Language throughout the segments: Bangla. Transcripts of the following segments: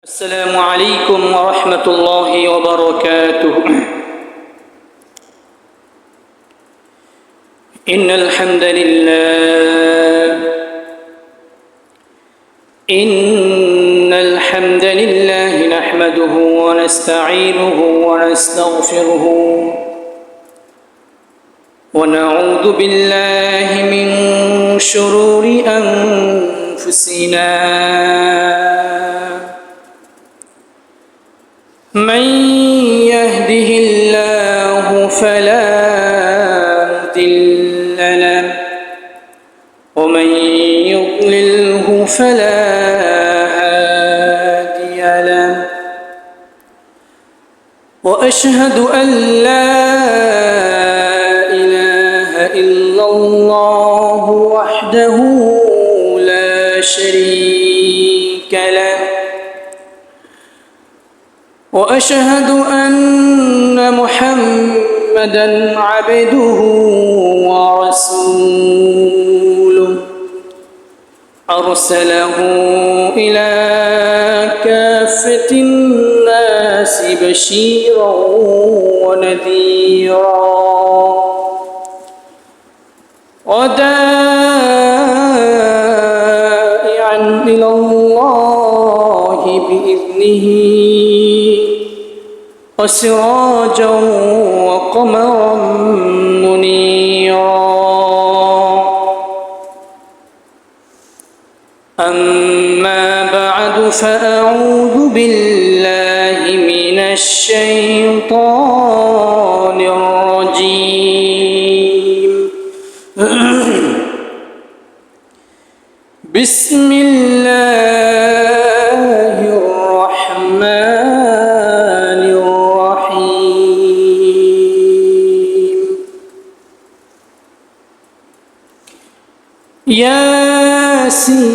السلام عليكم ورحمة الله وبركاته. إن الحمد لله نحمده ونستعينه ونستغفره ونعوذ بالله من شرور أنفسنا من يهده الله فلا مضل له ومن يضلله فلا هادي له وأشهد أن لا إله إلا الله وحده لا شريك له وأشهد أن محمدًا عبده ورسوله أرسله إلى كافة الناس بشيرًا ونذيرًا وداعيًا إلى الله بإذنه وسراجا وقمرا منيرا. أما بعد فأعوذ بالله من الشيطان الرجيم. بسم الله الرحمن الرحيم. ياسين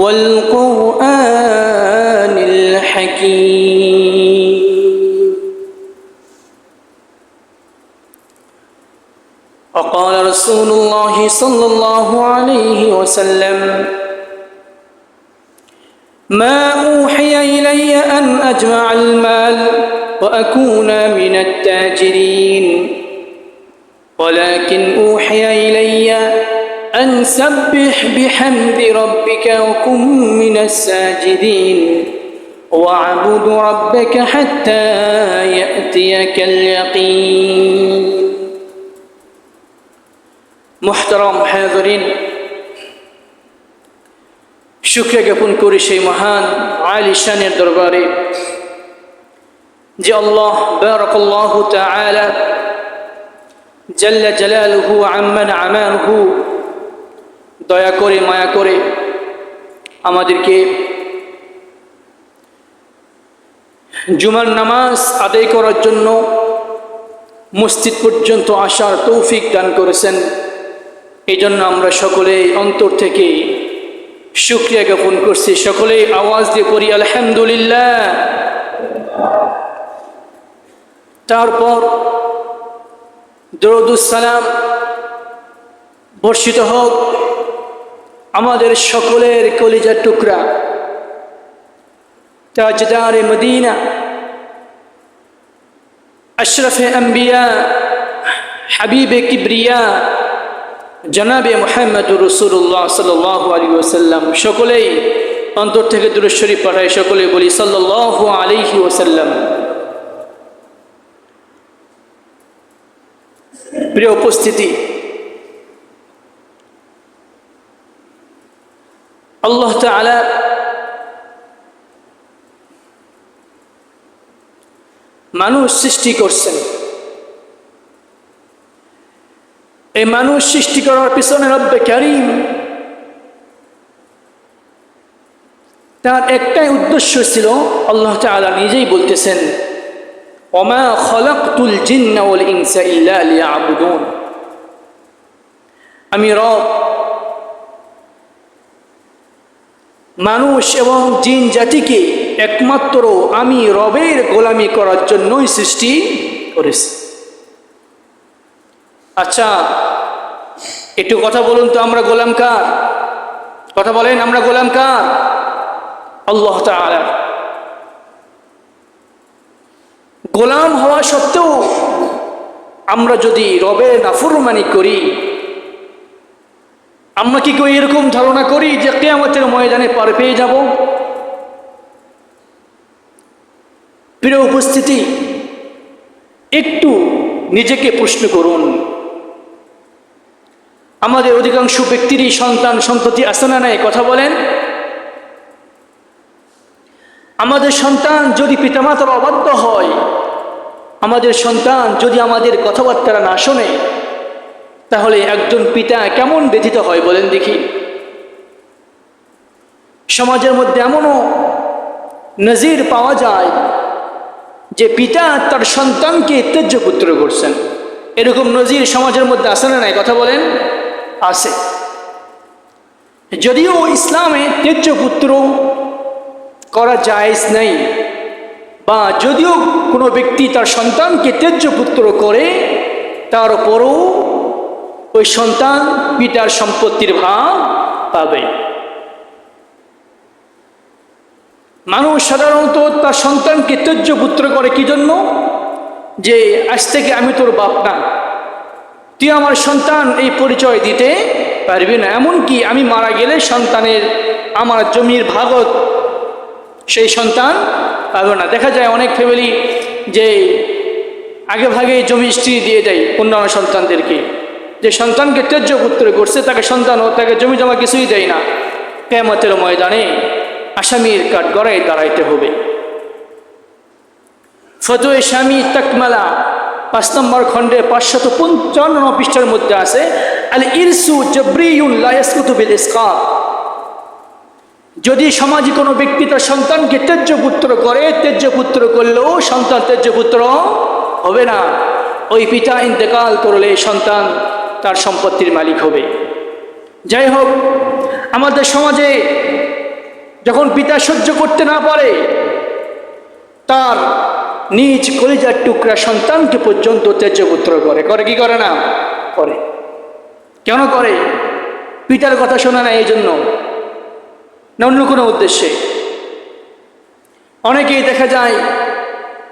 والقرآن الحكيم. وقال رسول الله صلى الله عليه وسلم: ما أوحي إلي أن أجمع المال وأكون من التاجرين ولكن أوحي إلي أن سبح بحمد ربك وكن من الساجدين واعبد ربك حتى يأتيك اليقين. محترم حاضرين, শুকরিয়া জ্ঞাপন করি সেই মহান আলী শানের দরবারে যে আল্লাহ বারাকাল্লাহু তাআলা জাল্লা জালালুহু আম্মান আমানুহু দয়া করে মায়া করে আমাদেরকে জুমার নামাজ আদায় করার জন্য মসজিদ পর্যন্ত আসার তৌফিক দান করেছেন। এই জন্য আমরা সকলে অন্তর থেকে শুকরিয়া জ্ঞাপন করছি। সকলে আওয়াজ দিয়ে পড়ি আলহামদুলিল্লাহ। তারপর দরুদুস সালাম বর্ষিত হোক আমাদের সকলের কলিজার টুকরা তাজদারে মদিনা আশরাফে আম্বিয়া হাবিবে কিবরিয়া জনাবে মুহাম্মদুর রাসূলুল্লাহ সাল্লাল্লাহু আলাইহি ওয়াসাল্লাম। সকলেই অন্তর থেকে দুরূদ শরীফ পড়ায়, সকলে বলি সাল্লাল্লাহু আলাইহি ওয়াসাল্লাম। প্রিয় উপস্থিতি, আল্লাহ তাআলা মানুষ সৃষ্টি করছেন। এই মানুষ সৃষ্টি করার পিছনে রব্বে কারীম তার একটাই উদ্দেশ্য ছিল। আল্লাহ তাআলা নিজেই বলতেছেন, ওমা খালাকতুল জিন্না ওয়াল ইনসা ইল্লা লিয়াবুদুন। আমি রব মানুষ এবং জিন জাতিকে একমাত্র আমি রবের গোলামি করার জন্যই সৃষ্টি করেছি। আচ্ছা, একটু কথা বলুন তো, আমরা গোলাম কার? কথা বলেন, আমরা গোলাম কার? আল্লাহ তাআলা। গোলাম হওয়া সত্ত্বেও আমরা যদি রবের নাফরমানি করি, আমরা কি কেউ এরকম ধারণা করি যে কিয়ামতের ময়দানে পার পেয়ে যাব? প্রিয় উপস্থিতি, একটু নিজেকে প্রশ্ন করুন। আমাদের অধিকাংশ ব্যক্তিরই সন্তান সন্ততি আছে না নাই? কথা বলেন। আমাদের সন্তান যদি পিতামাতার অবাধ্য হয়, আমাদের সন্তান যদি আমাদের কথাবার্তা না শোনে, তাহলে একজন পিতা কেমন ব্যথিত হয় বলেন দেখি। সমাজের মধ্যে এমনও নজির পাওয়া যায় যে পিতা তার সন্তানকে ত্যায্য পুত্র করছেন। এরকম নজির সমাজের মধ্যে আছে না নাই? কথা বলেন। আছে। যদিও ইসলামে ত্যায্য পুত্র করা জায়েজ নেই, বা যদিও কোনো ব্যক্তি তার সন্তানকে ত্যায্য পুত্র করে, তারপরও ওই সন্তান পিতার সম্পত্তির ভাগ পাবে। মানুষ সাধারণত তার সন্তানকে ত্যায্য পুত্র করে কি জন্য? যে আজ থেকে আমি তোর বাপ না, তুই আমার সন্তান এই পরিচয় দিতে পারবি না, এমনকি আমি মারা গেলে সন্তানের আমার জমির ভাগত সেই সন্তান পাবে না। দেখা যায় অনেক ফ্যামিলি যে আগে ভাগে জমি স্ত্রী দিয়ে দেয় অন্যান্য সন্তানদেরকে, যে সন্তানকে ত্যায্য পুত্র করছে তাকে সন্তান ও তাকে জমি জমা কিছুই দেয় না। কিয়ামতের ময়দানে আসামির কাঠগড়ায় দাঁড়াইতে হবে। ফতোয়ে শামী তাকমালা 5 নম্বর খণ্ডে 555 পৃষ্ঠার মধ্যে আছে, আল ইরসু জাবরিয়ুন লা ইয়াসকুতু বিল ইসকাত। যদি সমাজে কোনো ব্যক্তি তার সন্তানকে ত্যায্য পুত্র করে, ত্যায্য পুত্র করলেও সন্তান ত্যায্য পুত্র হবে না। ওই পিতা ইন্তেকাল করলে সন্তান তার সম্পত্তির মালিক হবে। যাই হোক, আমাদের সমাজে যখন পিতা সহ্য করতে না পারে, তার নিজ কলিজার টুকরা সন্তানকে পর্যন্ত ত্যায্য পুত্র করে। করে কি করে না? করে। কেন করে? পিতার কথা শোনে না এই জন্য, না অন্য কোনো উদ্দেশ্যে। অনেকেই দেখা যায়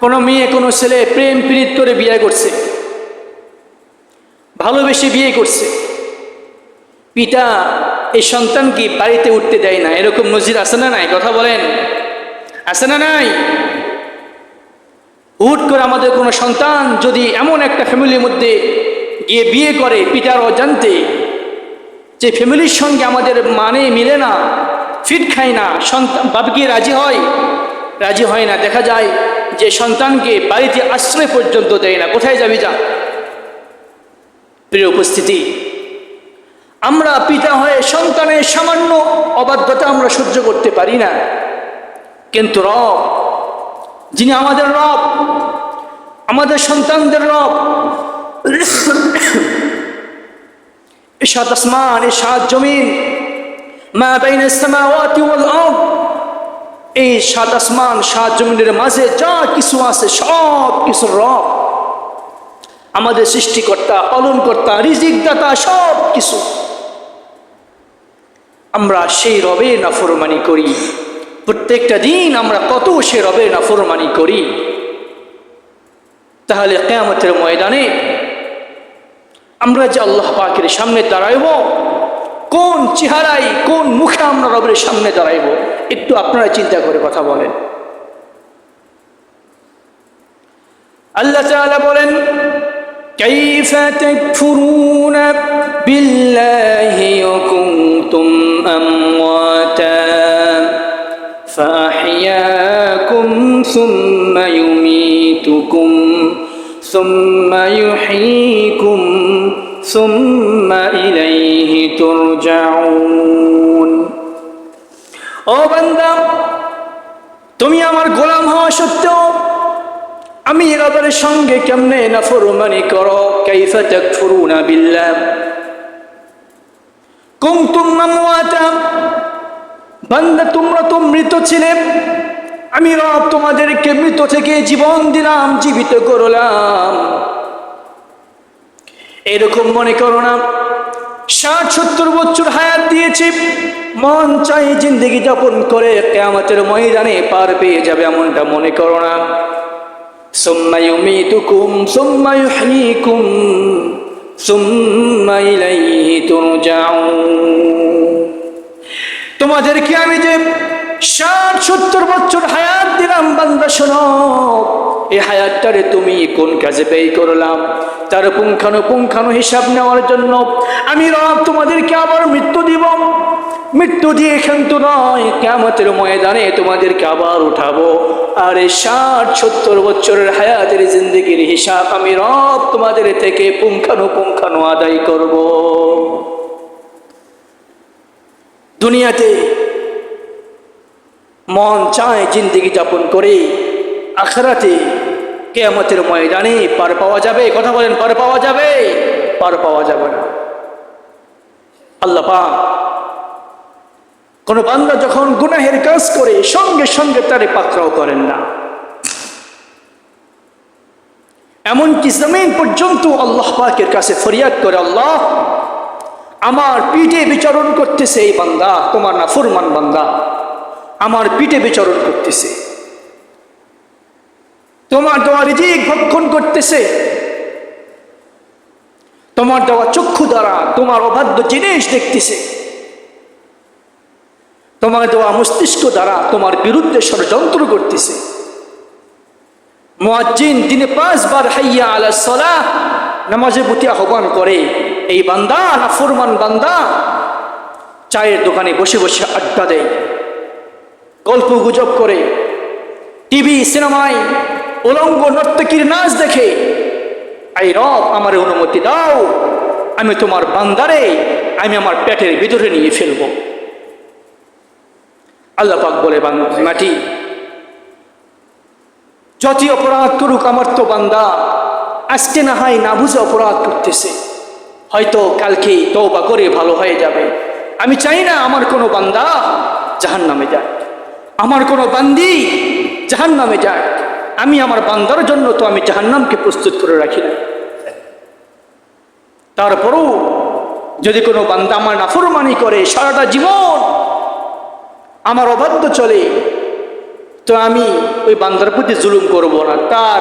কোনো মেয়ে কোনো ছেলে প্রেম পীড়িত করে বিয়ে করছে, ভালোবেসে বিয়ে করছে, পিতা এই সন্তানকে বাড়িতে উঠতে দেয় না। এরকম নজির আছে না নাই? কথা বলেন, আছে না নাই? হুট করে আমাদের কোনো সন্তান যদি এমন একটা ফ্যামিলির মধ্যে গিয়ে বিয়ে করে পিতার অজান্তে, যে ফ্যামিলির সঙ্গে আমাদের মানে মিলে না, ফিট খায় না, সন্তান বাবা কি রাজি হয়? রাজি হয় না। দেখা যায় যে সন্তানকে বাড়িতে আশ্রয় পর্যন্ত দেয় না। কোথায় যাবি যা। প্রিয় উপস্থিতি, আমরা পিতা হয়ে সন্তানের সামান্য অবাধ্যতা আমরা সহ্য করতে পারি না, কিন্তু রব, যিনি আমাদের রব, আমাদের সন্তানদের রব, এই 7 আসমান, এই 7 জমিন, মা বাইনাস সামাওয়াতি ওয়াল আরদ, এই 7 আসমান 7 জমিনের মাঝে যা কিছু আছে সব কিছুর রব, আমাদের সৃষ্টিকর্তা, পালনকর্তা, রিজিক দাতা, সব কিছু। আমরা সেই রবের নাফরমানি করি। প্রত্যেকটা দিন আমরা কত সে রবের নাফরমানি করি। তাহলে কিয়ামতের ময়দানে আমরা যে আল্লাহ পাকের সামনে দাঁড়াইব, কোন চেহারায়, কোন মুখে আমরা রবের সামনে দাঁড়াইব, একটু আপনারা চিন্তা করে কথা বলেন। আল্লাহ তাআলা বলেন, কাইফা তাকফুরুনা বিল্লাহি ওয়া কুনতুম আমওয়াতা ফাআহইয়াকুম সুম্মা ইউমীতুকুম সুম্মা ইউহয়ীকুম সুম্মা ইলাইহি তুরজাউন। ও বান্দা, তুমি আমার গোলাম হওয়া সত্ত্বেও আমি রবের সঙ্গে কেমনে নাফরমানি করো। কাইফা তাকফুরুনা বিল্লাহ কুনতুম আমওয়াতা, বান্দা তোমরা তো মৃত ছিলে, আমি রব তোমাদেরকে মৃত থেকে জীবন দিলাম, জীবিত করলাম। এরকম মনে করো না 60-70 বছর হায়াত দিয়েছি, মন চাই জিন্দেগি যাপন করে কিয়ামতের ময়দানে পার পেয়ে যাবে, এমনটা মনে করো না। সুম্মা ইউমীতুকুম সুম্মা ইউহয়ীকুম সুম্মা ইলাইহি তুরজাউন। তোমাদেরকে আমি যে 60-70 বছর হায়াত দিলাম, বান্দা শোনো, এই হায়াতটারে তুমি কোন কাজে ব্যয় করলাম তার পুঙ্খানুপুঙ্খানু হিসাব নেওয়ার জন্য আমি রব তোমাদেরকে আবার মৃত্যু দিব। মৃত্যু দিয়ে ক্ষান্ত নয়, কিয়ামতের ময়দানে তোমাদেরকে আবার উঠাবো, আর এই 60-70 বছরের হায়াতের জিন্দেগির হিসাব আমি রব তোমাদের থেকে পুঙ্খানুপুঙ্খানু আদায় করব। দুনিয়াতে মন চায় জিন্দেগি যাপন করে, আখিরাতে কিয়ামতের ময়দানে পার পাওয়া যাবে। কথা বলেন, পার পাওয়া যাবে? পার পাওয়া যাবে না। আল্লাহ পাক কোন বান্দা যখন গুনাহের কাজ করে সঙ্গে সঙ্গে তারে পাকড়াও করেন না, এমনকি জমিন পর্যন্ত আল্লাহ পাকের কাছে ফরিয়াদ করে, আল্লাহ আমার পিঠে বিচরণ করতেছে এই বান্দা, তোমার নাফরমান বান্দা আমার পিঠে বিচরণ করতেছে, তোমার দেওয়া রিজিক ভক্ষণ করতেছে, তোমার দেওয়া চক্ষু দ্বারা তোমার অবাধ্য জিনিস দেখতেছে, তোমার দেওয়া মস্তিষ্ক দ্বারা তোমার বিরুদ্ধে ষড়যন্ত্র করতেছে। মুয়াজ্জিন দিনে 5 বার হাইয়া আলা সালাহ নামাজের প্রতি আহ্বান করে, এই বান্দা নাফরমান বান্দা চায়ের দোকানে বসে বসে আড্ডা দেয়, গল্প গুজব করে, টিভি সিনেমায় উলঙ্গ নর্তকীর নাচ দেখে। এই রব আমার অনুমতি দাও, আমি তোমার বান্দারে আমি আমার পেটের ভিতরে নিয়ে ফেলবো। আল্লাহ পাক বলে, মাটি যত অপরাধ করুক আমার তো বান্দা আজকে না হয় না বুঝে অপরাধ করতেছে, হয়তো কালকে তওবা করে ভালো হয়ে যাবে। আমি চাই না আমার কোনো বান্দা জাহান্নামে যাক, আমার কোনো বান্দি জাহান্নামে যাক। আমি আমার বান্দার জন্য তো আমি জাহান্নামকে প্রস্তুত করে রাখি না। তারপরও যদি কোনো বান্দা আমার নাফরমানি করে, সারাটা জীবন আমার অবাধ্য চলে, তো আমি ওই বান্দার প্রতি জুলুম করব না। তার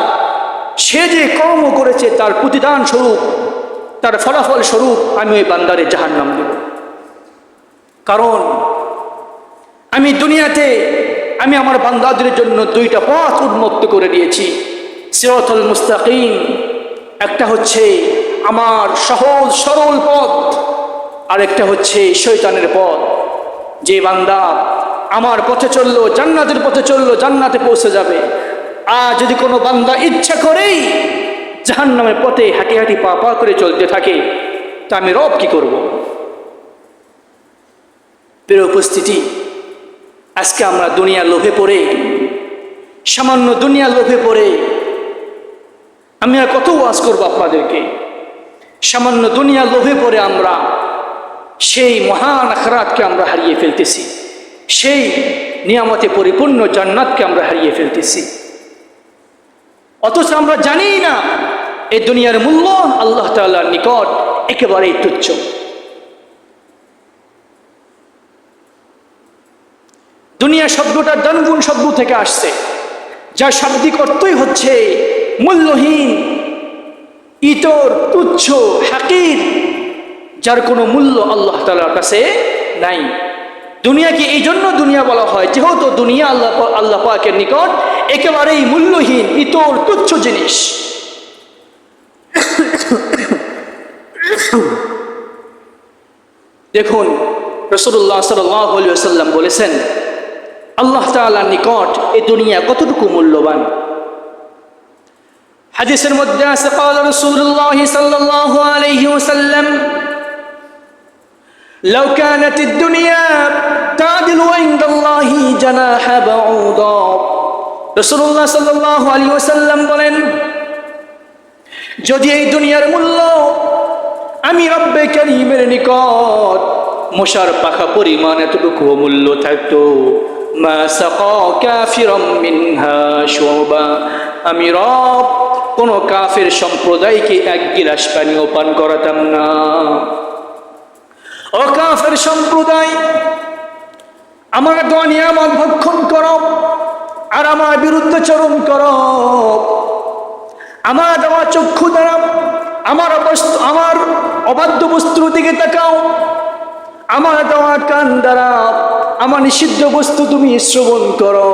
সে যে কর্ম করেছে তার প্রতিদান স্বরূপ, তার ফলাফল স্বরূপ আমি ওই বান্দারে জাহান্নাম দেব। কারণ আমি দুনিয়াতে আমি আমার বান্দাদের জন্য 2টা পথ উন্মুক্ত করে দিয়েছি, সিরাতুল মুস্তাকিম, একটা হচ্ছে আমার সহজ সরল পথ, আর একটা হচ্ছে শয়তানের পথ। যে বান্দা আমার পথে চললো, জান্নাতের পথে চললো, জান্নাতে পৌঁছে যাবে। আর যদি কোনো বান্দা ইচ্ছা করেই জাহান্নামের পথে হাঁটি হাঁটি পা পা করে চলতে থাকে, তা আমি রব কি করব? প্রিয় উপস্থিতি, আজকে আমরা দুনিয়ার লোভে পড়ে, সামান্য দুনিয়ার লোভে পড়ে, আমি আর কত ওয়াজ করবো আপনাদেরকে, সামান্য দুনিয়ার লোভে পড়ে আমরা সেই মহান আখিরাতকে আমরা হারিয়ে ফেলতেছি, সেই নিয়ামতে পরিপূর্ণ জান্নাতকে আমরা হারিয়ে ফেলতেছি। অথচ আমরা জানি না এই দুনিয়ার মূল্য আল্লাহ তাআলার নিকট একেবারেই তুচ্ছ। দুনিয়া শব্দটা দানগুণ শব্দ থেকে আসছে, যার শাব্দিক অর্থই হচ্ছে মূল্যহীন, ইতর, তুচ্ছ, হাকির, যার কোনো মূল্য আল্লাহ তাআলার কাছে নাই। দুনিয়াকে এই জন্য দুনিয়া বলা হয় যেহেতু দুনিয়া আল্লাহ পাকের নিকট একেবারেই মূল্যহীন, ইতর, তুচ্ছ জিনিস। দেখুন, রাসূলুল্লাহ সাল্লাল্লাহু আলাইহি ওয়াসাল্লাম বলেছেন, আল্লাহ তাআলার নিকট এই দুনিয়া কতটুকু মূল্যবান। হাদিসের মধ্যে আছে, قال رسول الله صلى الله عليه وسلم لو كانت الدنيا تعدل عند الله جناح بعوضة। রাসূলুল্লাহ সাল্লাল্লাহু আলাইহি ওয়াসাল্লাম বলেন, যদি এই দুনিয়ার মূল্য আমি রব্বে কারীমের নিকট মশার পাখা পরিমাণ এতটুকু মূল্য থাকতো, মা সাকা কাফিরাম মিনহা শুবা, আমি রব কোন কাফের সম্প্রদায়কে 1 গিলাস পানিও পান করাতাম না। ও কাফের সম্প্রদায়, আমার দোয়া নিয়ামত ভক্ষণ করো আর আমার বিরুদ্ধে চরণ করো। আমার দেওয়া চক্ষু দ্বারা আমার অবাধ্য বস্তুর দিকে তাকাও। আমার দেওয়া কান দ্বারা আমার নিষিদ্ধ বস্তু তুমি শ্রবণ করো।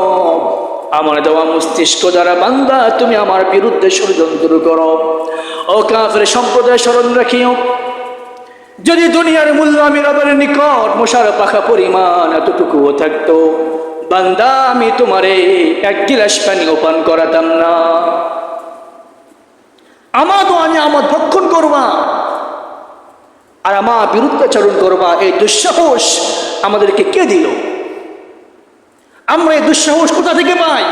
আমার দেওয়া মস্তিষ্ক দ্বারা বান্দা তুমি আমার বিরুদ্ধে ষড়যন্ত্র করো। ও কাফের সম্প্রদায়, স্মরণ রাখিও, যদি দুনিয়ার মূল্য আমি রবের নিকট মশার পাখা পরিমাণ এতটুকুও থাকতো, বান্দা আমি তোমারে এক গিলাস পানিও পান করাতাম না। আমার দোয়া নিয়ামত ভক্ষণ করবা আর আমার বিরুদ্ধাচরণ করবা, এই দুঃসাহস আমাদেরকে কে দিল? আমরা এই দুঃসাহস কোথা থেকে পাই?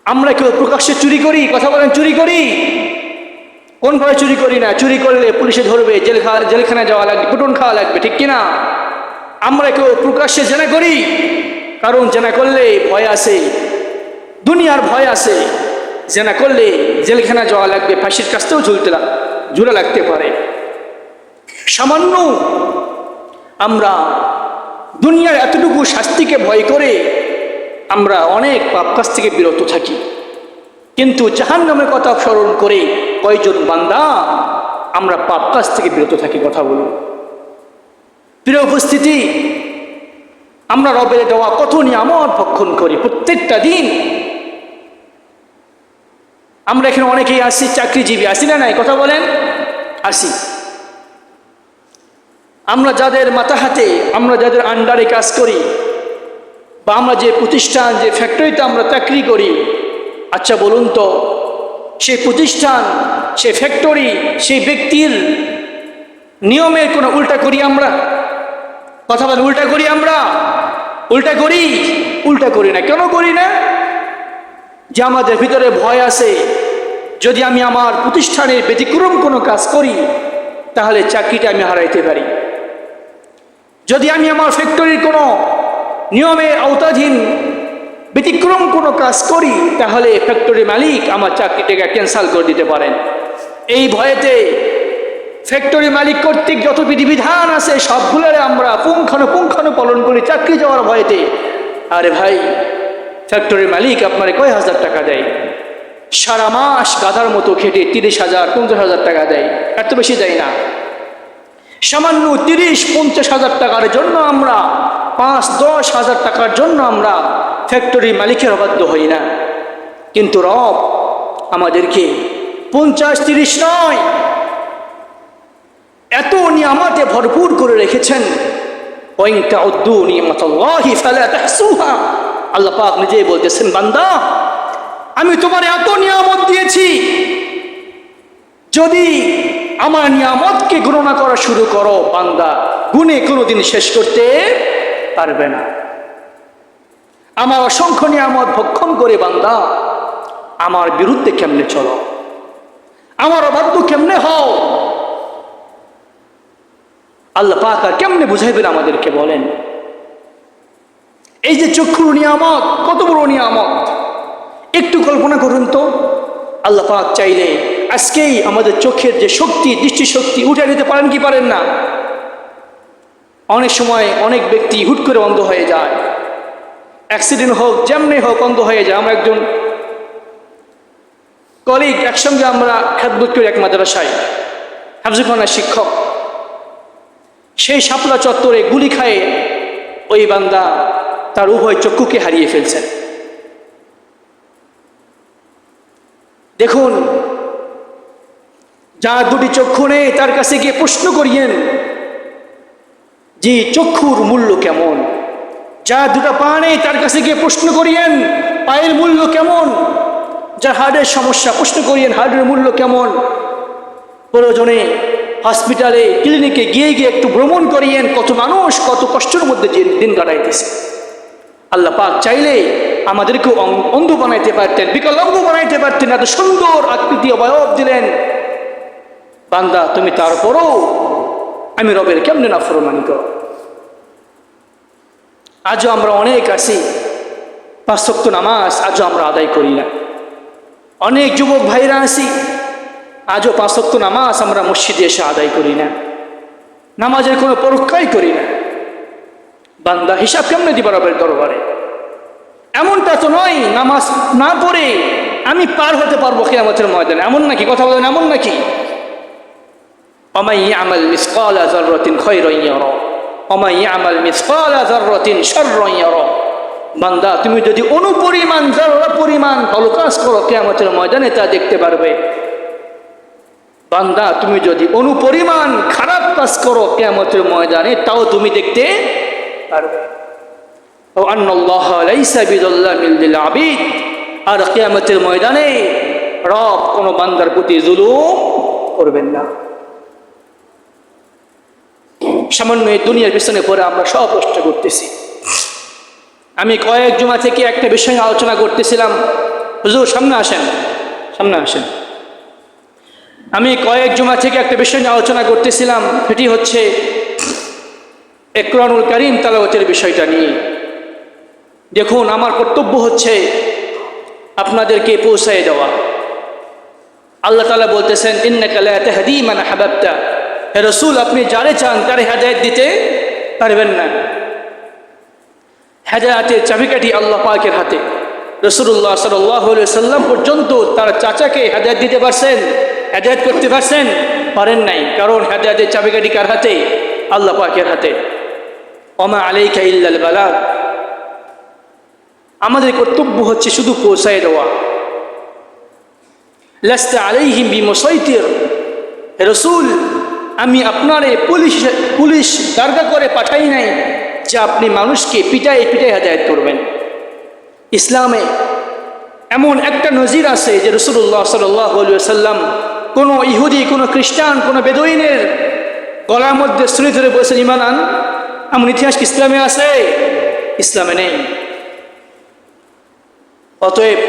আমরা কেউ প্রকাশ্যে চুরি করি? কথা বলেন, চুরি করি? কোন ভাবে চুরি করি না? চুরি করলে পুলিশে ধরবে, জেলখানায় যাওয়া লাগবে, কুটন খাওয়া লাগবে, ঠিক কিনা? আমরা কেউ প্রকাশ্যে জেনা করি? কারণ জেনা করলে ভয় আছে, দুনিয়ার ভয় আছে। জেনা করলে জেলখানা যাওয়া লাগবে, ফাঁসির কাছতেও ঝুলে লাগতে পারে। সামান্য আমরা দুনিয়ার এতটুকু শাস্তিকে ভয় করে আমরা অনেক পাপ কাজ থেকে বিরত থাকি, কিন্তু জাহান্নামের কথা স্মরণ করে কয়জন বান্দা আমরা পাপ কাজ থেকে বিরত থাকি? কথা বলুন। প্রিয় উপস্থিতি, আমরা রবের দেওয়া কত নিয়ামত ভক্ষণ করি প্রত্যেকটা দিন। আমরা এখানে অনেকেই আসি চাকরিজীবী, আসি না নাই? কথা বলেন, আসি। আমরা যাদের মাথা হাতে, আমরা যাদের আন্ডারে কাজ করি, বা আমরা যে প্রতিষ্ঠান, যে ফ্যাক্টরিতে আমরা চাকরি করি, আচ্ছা বলুন তো, সেই প্রতিষ্ঠান, সেই ফ্যাক্টরি, সেই ব্যক্তির নিয়মের কোনো উল্টা করি আমরা? কথা বলেন, উল্টা করি আমরা? উল্টা করি? উল্টা করি না। কেন করি না? যে আমাদের ভিতরে ভয় আছে, যদি আমি আমার প্রতিষ্ঠানের ব্যতিক্রম কোনো কাজ করি তাহলে চাকরিটা আমি হারাইতে পারি। যদি আমি আমার ফ্যাক্টরির কোনো নিয়মের আওতাধীন ব্যতিক্রম কোনো কাজ করি তাহলে ফ্যাক্টরি মালিক আমার চাকরিটাকে ক্যান্সেল করে দিতে পারেন। এই ভয়েতে ফ্যাক্টরি মালিক কর্তৃক যত বিধিবিধান আছে সবগুলোরে আমরা পুঙ্খানুপুঙ্খানু পালন করি চাকরি যাওয়ার ভয়েতে। আরে ভাই, ফ্যাক্টরি মালিক আপনারে কয় হাজার টাকা দেয়? সারা মাস গাধার মতো খেটে 30,000 50,000 টাকা দেয়, এত বেশি দেয় না। সামান্য 30-50,000 টাকার জন্য আমরা 5-10,000 টাকার জন্য আমরা ফ্যাক্টরি মালিকের অবাধ্য হই না। কিন্তু রব আমাদেরকে 50-30 নয়, এত নিয়ামতে ভরপুর করে রেখেছেন। আল্লাহ পাক নিজেই বলতেছেন, বান্দা আমি তোমার এত নিয়ামত দিয়েছি, যদি আমার নিয়ামতকে গণনা করা শুরু করো বান্দা গুণে কোনোদিন শেষ করতে পারবে না। আমার অসংখ্য নিয়ামত ভক্ষণ করে বান্দা আমার বিরুদ্ধে কেমনে চলো, আমার অবাধ্য কেমনে হও? আল্লাহ পাক আর কেমনে বুঝাইবেন আমাদেরকে বলেন? এই যে চক্ষুর নিয়ামত, কত বড় নিয়ামত, একটু কল্পনা করুন তো। আল্লাহ পাক চাইলে আজকেই আমাদের চোখের যে শক্তি, দৃষ্টিশক্তি উঠে নিতে পারেন কি পারেন না? অনেক সময় অনেক ব্যক্তি হুট করে অন্ধ হয়ে যায়, অ্যাক্সিডেন্ট হোক যেমনি হোক অন্ধ হয়ে যায়। আমরা একজন কলিগ, একসঙ্গে আমরা খেদমত করি এক মাদ্রাসায়, হাফজিখানার শিক্ষক। সেই শাপলা চত্বরে গুলি খায়ে ওই বান্দা তার উভয় চক্ষুকে হারিয়ে ফেলছেন। দেখুন, যার দুটি চক্ষু নেই তার কাছে গিয়ে প্রশ্ন করিয়েন যে চক্ষুর মূল্য কেমন। যার দুটা পা নেই তার কাছে গিয়ে প্রশ্ন করিয়েন পায়ের মূল্য কেমন। যার হার্টের সমস্যা, প্রশ্ন করিয়েন হার্টের মূল্য কেমন। প্রয়োজনে হসপিটালে, ক্লিনিকে গিয়ে গিয়ে একটু ভ্রমণ করিয়েন, কত মানুষ কত কষ্টের মধ্যে দিন কাটাইতেছে। আল্লাহ পাক চাইলে আমাদেরকে অন্ধ বানাইতে পারতেন, বিকলাঙ্গ বানাইতে পারতেন, এত সুন্দর আকৃতি অবয়ব দিলেন। বান্দা তুমি তারপরও আমি রবের কেমনে নাফরমানি করো? আজও আমরা অনেক আছি 5 ওয়াক্ত নামাজ আজও আমরা আদায় করি না। অনেক যুবক ভাইরা আছি আজও 5 ওয়াক্ত নামাজ আমরা মসজিদে এসে আদায় করি না, নামাজের কোনো পরীক্ষাই করি না। বান্দা হিসাব কেমনে দিবার রবের দরবারে? এমনটা তো নয় নামাজ না পড়ে আমি পার হতে পারবো কিয়ামতের ময়দানে, এমন নাকি? কথা বলেন, এমন নাকি? ওয়া ইয়ামাল মিসকালা যাররাতিন খায়রান ইয়ারা ওয়া ইয়ামাল মিসকালা যাররাতিন শাররান ইয়ারা। বান্দা তুমি যদি অনুপরিমাণ যারা পরিমাণ ভালো কাজ করো কিয়ামতের ময়দানে তা দেখতে পারবে। বান্দা তুমি যদি অনুপরিমাণ খারাপ কাজ করো কিয়ামতের ময়দানে তাও তুমি দেখতে পারবে। ও আন্নাল্লাহা লাইসা বিযাল্লামিল লিল আবিদ, আর কিয়ামতের ময়দানে রব কোন বান্দার প্রতি জুলুম করবেন না। সামান্য এই দুনিয়ার পিছনে পড়ে আমরা সব কষ্ট করতেছি। আমি কয়েক জুমা থেকে একটা বিষয় আলোচনা করতেছিলাম। হুজুর সামনে আসেন, সামনে আসেন। আমি কয়েক জুমা থেকে একটা বিষয় নিয়ে আলোচনা করতেছিলাম, সেটি হচ্ছে কোরআনুল কারীম তেলাওয়াতের বিষয়টা নিয়ে। দেখুন, আমার কর্তব্য হচ্ছে আপনাদেরকে পৌঁছায় দেওয়া। আল্লাহ তাআলা বলতেছেন, ইন্নাকা লা তাহদি মান আহবাবতা, হে রাসূল আপনি যারে চান তারে হেদায়েত দিতে পারবেন না। হেদায়েতের চাবিকাঠি আল্লাহ পাকের হাতে। রাসূলুল্লাহ সাল্লাল্লাহু আলাইহি ওয়াসাল্লাম পর্যন্ত তার চাচাকে হেদায়েত দিতে পারছেন, হেদায়েত করতে পারছেন? পারেন নাই। কারণ হেদায়েতের চাবিকাঠি কার হাতে? আল্লাহ পাকের হাতে। ওমা আলাইকা ইল্লাল বালাগ, আমাদের কর্তব্য হচ্ছে শুধু পৌঁছায় দেওয়া। লাস্তা আলাইহিম বিমুসাইতির, হে রাসূল আমি আপনারে পুলিশ দারগা করে পাঠাই নাই যে আপনি মানুষকে পিটাই পিটাই হেদায়েত করবেন। ইসলামে এমন একটা নজির আছে যে রাসূলুল্লাহ সাল্লাল্লাহু আলাইহি ওয়াসাল্লাম কোনো ইহুদি, কোনো খ্রিস্টান, কোনো বেদুইনের গলার মধ্যে ছুরি ধরে বলেছেন ঈমান আন। এমন ইতিহাস কি ইসলামে আছে? ইসলামে নেই। অতএব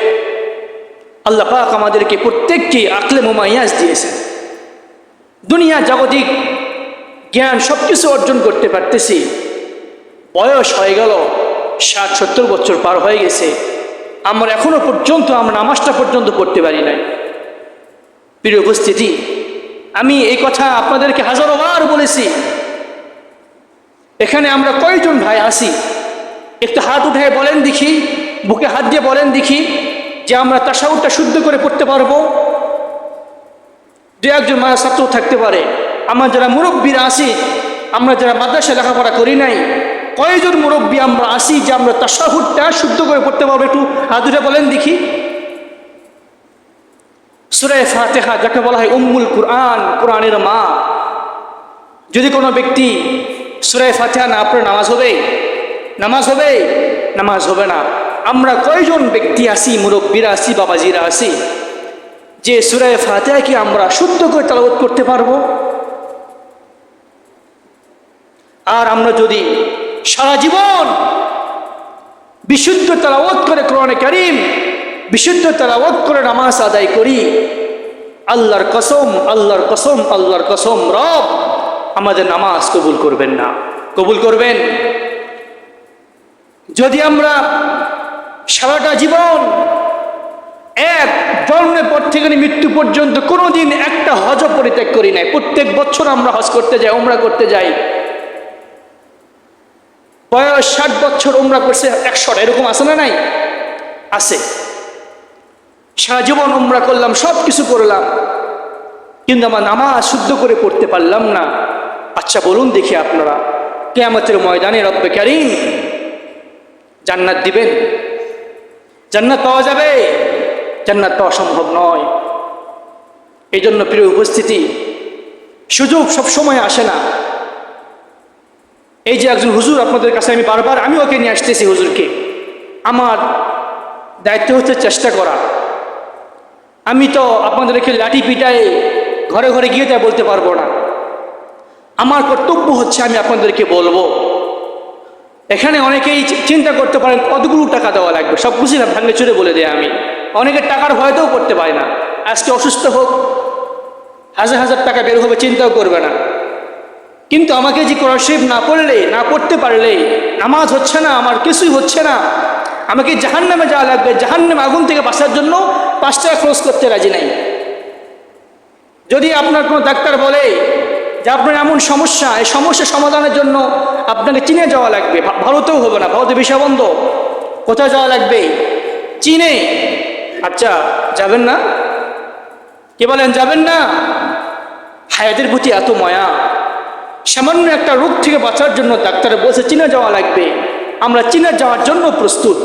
আল্লাহ পাক আমাদেরকে প্রত্যেককে আকলে মুমাইয়াজ দিয়েছেন। দুনিয়া জাগতিক জ্ঞান সবকিছু অর্জন করতে পারতেছি, বয়স হয়ে গেল 60-70 বছর পার হয়ে গেছে, আমরা এখনো পর্যন্ত আমরা নামাজটা পর্যন্ত পড়তে পারি নাই। প্রিয় উপস্থিতি, আমি এই কথা আপনাদেরকে হাজারো বার বলেছি। এখানে আমরা কয়জন ভাই আছি? একটু হাত উঠে বলেন দেখি, বুকে হাত দিয়ে বলেন দেখি যে আমরা তাশাহুদটা শুদ্ধ করে পড়তে পারবো। দু একজন মায়ের ছাত্র থাকতে পারে। আমরা যারা মুরব্বীরা আছি, আমরা যারা মাদ্রাসায় লেখাপড়া করি নাই, কয়জন মুরব্বী আমরা আছি যে আমরা তাশাহুদটা শুদ্ধ করে পড়তে পারবো? একটু হাত উঠে বলেন দেখি। সূরা ফাতিহা যাকে বলা হয় উম্মুল কুরআন, কোরআনের মা, যদি কোনো ব্যক্তি সূরা ফাতিহা না পড়ে নামাজ হবে? নামাজ হবে? নামাজ হবে না। আমরা কয়জন ব্যক্তি আছি, মুরব্বীরা আছি, বাবাজিরা আছি যে সূরা ফাতিহা কি আমরা শুদ্ধ করে তেলাওয়াত করতে পারবো? আর আমরা যদি সারা জীবন বিশুদ্ধ তেলাওয়াত করে কোরআনে কারীম বিশুদ্ধ তেলাওয়াত করে নামাজ আদায় করি, আল্লাহর কসম, আল্লাহর কসম, আল্লাহর কসম, রব আমাদের নামাজ কবুল করবেন না। কবুল করবেন? যদি আমরা সারাটা জীবন এক জন্মের পর থেকে মৃত্যু পর্যন্ত কোনোদিন একটা হজ পরিত্যাগ করি নাই, প্রত্যেক বছর আমরা হজ করতে যাই, উমরা করতে যাই, বয়স 60 বছর উমরা করছে 100, এরকম আছে না? নাই? আছে। সারা জীবন উমরা করলাম, সব কিছু করলাম, কিন্তু আমার নামাজ শুদ্ধ করে পড়তে পারলাম না। আচ্ছা বলুন দেখি আপনারা, কিয়ামতের ময়দানে রব্বে কারীম জান্নাত দিবেন? জান্নাত পাওয়া যাবে? জান্নাত পাওয়া সম্ভব নয়। এই জন্য প্রিয় উপস্থিতি, সুযোগ সব সময় আসে না। এই যে একজন হুজুর আপনাদের কাছে আমি বারবার আমি ওকে নিয়ে আসতেছি, হুজুরকে আমার দায়িত্ব হচ্ছে চেষ্টা করা। আমি তো আপনাদেরকে লাঠি পিটায় ঘরে ঘরে গিয়ে তা বলতে পারবো না। আমার কর্তব্য হচ্ছে আমি আপনাদেরকে বলবো। এখানে অনেকেই চিন্তা করতে পারেন কতগুলো টাকা দেওয়া লাগবে, সব বুঝি না, ভাঙলে চুরে বলে দেয় আমি। অনেকের টাকার ভয়তেও করতে পারে না। আজকে অসুস্থ হোক, হাজার হাজার টাকা বের হবে, চিন্তাও করবে না। কিন্তু আমাকে যে কোরআন শরীফ না পড়লে, না পড়তে পারলে নামাজ হচ্ছে না, আমার কিছুই হচ্ছে না, আমাকে জাহান্নামে যাওয়া লাগবে। জাহান্নামে আগুন থেকে বাঁচার জন্য 5 টাকা খরচ করতে রাজি নাই। যদি আপনার কোনো ডাক্তার বলে যে আপনার এমন সমস্যা, এই সমস্যা সমাধানের জন্য আপনাকে চীনে যাওয়া লাগবে, ভারতেও হবে না, ভারতে ভিসা বন্ধ, কোথায় যাওয়া লাগবে? চীনে। আচ্ছা, যাবেন না? কি বলেন, যাবেন না? হায়াতের প্রতি এত মায়া, সামান্য একটা রোগ থেকে বাঁচার জন্য ডাক্তার বলছে চীনে যাওয়া লাগবে, আমরা চীনে যাওয়ার জন্য প্রস্তুত।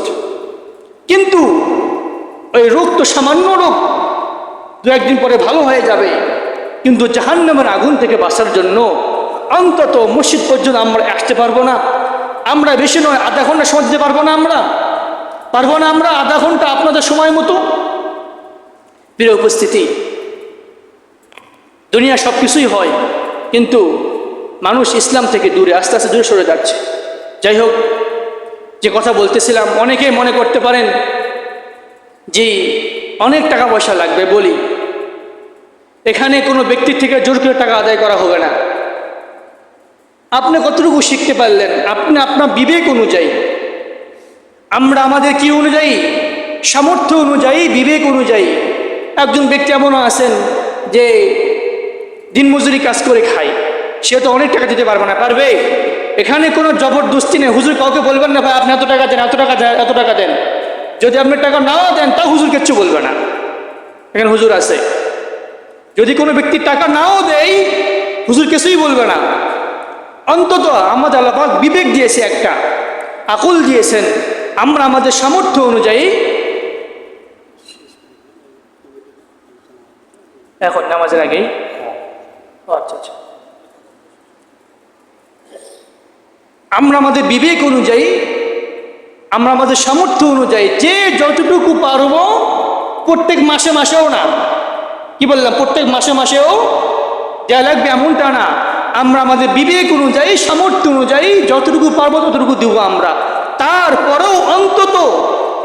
কিন্তু ওই রোগ তো সামান্য রোগ, দু একদিন পরে ভালো হয়ে যাবে। কিন্তু জাহান্নামের আগুন থেকে বাঁচার জন্য অন্তত মসজিদ পর্যন্ত আমরা আসতে পারবো না? আমরা বেশি নয়, আধা ঘন্টা সময় দিতে পারবো না? পারবো না আমরা আধা ঘন্টা আপনাদের সময় মতো? প্রিয় উপস্থিতি, দুনিয়া সব কিছুই হয়, কিন্তু মানুষ ইসলাম থেকে দূরে, আস্তে আস্তে দূরে সরে যাচ্ছে। যাই হোক, যে কথা বলতেছিলাম, অনেকেই মনে করতে পারেন যে অনেক টাকা পয়সা লাগবে। বলি, এখানে কোনো ব্যক্তির থেকে জোর করে টাকা আদায় করা হবে না। আপনি কতটুকু শিখতে পারলেন আপনি আপনার বিবেক অনুযায়ী, আমরা আমাদের কি অনুযায়ী, সামর্থ্য অনুযায়ী, বিবেক অনুযায়ী। একজন ব্যক্তি এমনও আছেন যে দিনমজুরি কাজ করে খায়, সে তো অনেক টাকা দিতে পারবে না। পারবে? এখানে কোনো জবরদস্তি নেই। হুজুর কাউকে বলবেন না ভাই আপনি এত টাকা দেন, এত টাকা দেন, এত টাকা দেন। যদি আপনি টাকা নাও দেন তাও হুজুর কিচ্ছু বলবে না। এখানে হুজুর আছে, যদি কোনো ব্যক্তি টাকা নাও দেয় হুজুর কিছুই বলবে না। অন্তত আমাদের আল্লাহ পাক বিবেক দিয়েছে, একটা আকল দিয়েছেন, আমরা আমাদের সামর্থ্য অনুযায়ী। এখন নামাজের আগেই, আচ্ছা আচ্ছা, আমরা আমাদের বিবেক অনুযায়ী, আমরা আমাদের সামর্থ্য অনুযায়ী যে যতটুকু পারবো, প্রত্যেক মাসে মাসেও না, কি বললাম, প্রত্যেক মাসে মাসেও দেয়া লাগবে এমনটা না। আমরা আমাদের বিবেক অনুযায়ী, সামর্থ্য অনুযায়ী যতটুকু পারবো ততটুকু দিব আমরা। তারপরেও অন্তত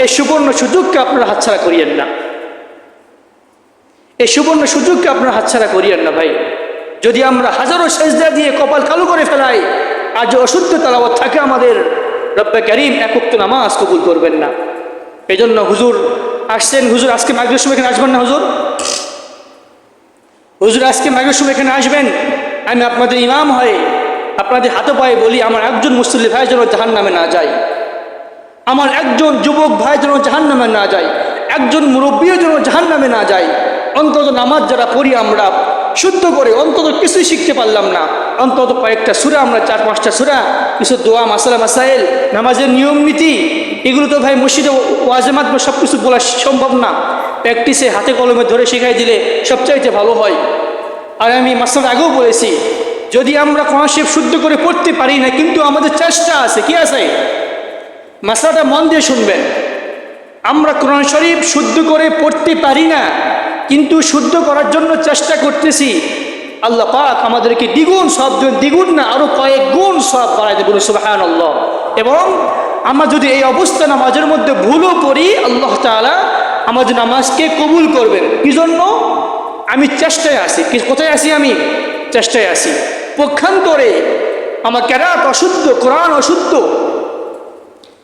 এই সুবর্ণ সুযোগকে আপনারা হাতছাড়া করিয়েন না, এই সুবর্ণ সুযোগকে আপনারা হাতছাড়া করিয়েন না ভাই। যদি আমরা হাজারো সেজদা দিয়ে কপাল কালো করে ফেলাই, আর যে অশুদ্ধ তেলাওয়াত থাকে আমাদের, রব্বে কারীম এক ওয়াক্ত নামাজ কবুল করবেন না। এই জন্য হুজুর আসছেন, হুজুর আজকে মাগরিবের সময় এখানে আসবেন না? হুজুর আজকে মাগরিবের সময় এখানে আসবেন। আমি আপনাদের ইমাম হয়ে আপনাদের হাতে পায়ে বলি, আমার একজন মুসল্লি ভাই যেন জাহান্নামে না যায়, আমার একজন যুবক ভাই যেন জাহান্নামে না যায়, একজন মুরব্বীও যেন জাহান্নামে না যায়। অন্তত নামাজ যারা পড়ি আমরা শুদ্ধ করে, অন্তত কিছুই শিখতে পারলাম না, অন্তত কয়েকটা সূরা, আমরা 4-5টা সূরা, কিছু দোয়া, মাসালা মাসাইল, নামাজের নিয়ম নীতি, এগুলো তো ভাই মসজিদে ওয়াজের মাধ্যমে সব কিছু বলা সম্ভব না। প্র্যাকটিসে হাতে কলমে ধরে শেখাই দিলে সবচাইতে ভালো হয়। আর আমি মাসালা আগেও বলেছি, যদি আমরা কোরআন শরীফ শুদ্ধ করে পড়তে পারি না, কিন্তু আমাদের চেষ্টা আছে, কি আছে? মাসালাটা মন দিয়ে শুনবেন। আমরা কোরআন শরীফ শুদ্ধ করে পড়তে পারি না, কিন্তু শুদ্ধ করার জন্য চেষ্টা করতেছি। আল্লাহ পাক আমাদেরকে দ্বিগুণ সব, দ্বিগুণ না আরো কয়েক গুণ সব বাড়াই দেবেন, সুবহানাল্লাহ। এবং আমরা যদি এই অবস্থা নামাজের মধ্যে ভুলও করি, আল্লাহ তাআলা আমাদের নামাজকে কবুল করবেন। কি জন্য? আমি চেষ্টায় আছি। কোথায় আছি? আমি চেষ্টায় আছি। পক্ষান্তরে আমার কেরাত অশুদ্ধ, কোরআন অশুদ্ধ,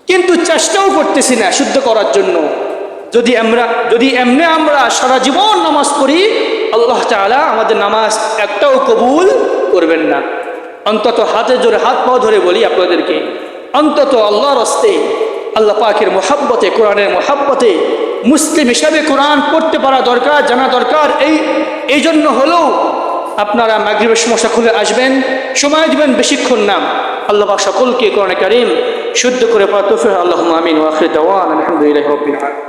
কিন্তু চেষ্টাও করতেছি না শুদ্ধ করার জন্য। যদি এমনি আমরা সারা জীবন নামাজ পড়ি, আল্লাহ তাআলা আমাদের নামাজ একটাও কবুল করবেন না। অন্তত হাতে জোরে, হাত পা ধরে বলি আপনাদেরকে, অন্তত আল্লাহর হস্তে, আল্লাহ পাকের মোহাব্বতে, কোরআনের মোহাব্বতে মুসলিম হিসাবে কোরআন পড়তে পারা দরকার, জানা দরকার। এই জন্য হলেও আপনারা মাগরিবের সমস্যা খুলে আসবেন, সময় দিবেন বেশিক্ষণ না। আল্লাহ পাক সকলকে কোরআনে কারীম শুদ্ধ করে পড়ার তৌফিক, আল্লাহুম্মা আমিন। ওয়া আখিরু দাওয়ানা আলহামদুলিল্লাহি রাব্বিল আলামিন।